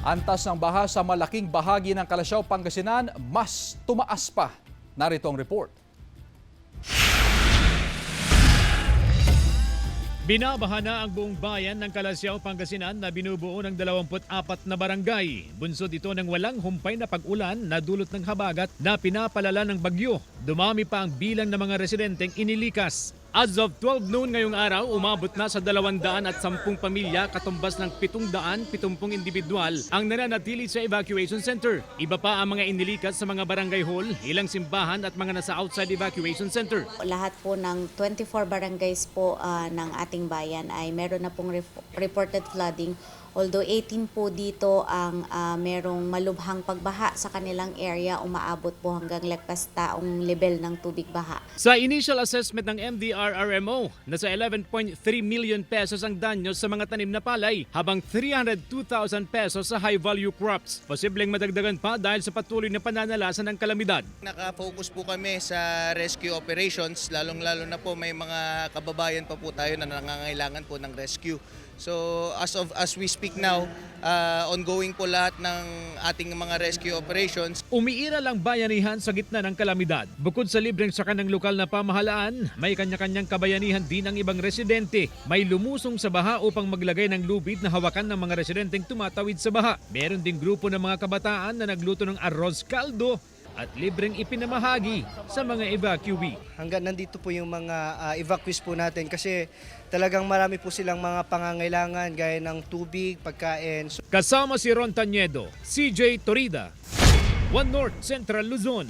Antas ng baha sa malaking bahagi ng Calasiao, Pangasinan, mas tumaas pa. Narito ang report. Binabaha na ang buong bayan ng Calasiao, Pangasinan na binubuo ng 24 na barangay. Bunsod ito ng walang humpay na pag-ulan na dulot ng habagat na pinapalala ng bagyo. Dumami pa ang bilang ng mga residenteng inilikas. As of 12 noon ngayong araw, umabot na sa 210 pamilya katumbas ng 770 individual ang nananatili sa evacuation center. Iba pa ang mga inilikas sa mga barangay hall, ilang simbahan at mga nasa outside evacuation center. Lahat po ng 24 barangays po ng ating bayan ay meron na pong reported flooding. Although 18 po dito ang merong malubhang pagbaha sa kanilang area, umaabot po hanggang lagpas taong level ng tubig baha. Sa initial assessment ng MDRRMO, nasa 11.3 million pesos ang danyo sa mga tanim na palay, habang 302,000 pesos sa high-value crops. Posibleng madagdagan pa dahil sa patuloy na pananalasan ng kalamidad. Nakafocus po kami sa rescue operations, lalong-lalo na po may mga kababayan pa po tayo na nangangailangan po ng rescue. So as we speak now, ongoing po lahat ng ating mga rescue operations. Umiiral ang bayanihan sa gitna ng kalamidad. Bukod sa libreng saka ng lokal na pamahalaan, may kanya-kanyang kabayanihan din ang ibang residente. May lumusong sa baha upang maglagay ng lubid na hawakan ng mga residenteng tumatawid sa baha. Meron ding grupo ng mga kabataan na nagluto ng arroz caldo at libreng ipinamahagi sa mga evacuee. Hanggang nandito po yung mga evacuees po natin kasi talagang marami po silang mga pangangailangan gaya ng tubig, pagkain. Kasama si Ron Tañedo, CJ Torida, One North Central Luzon.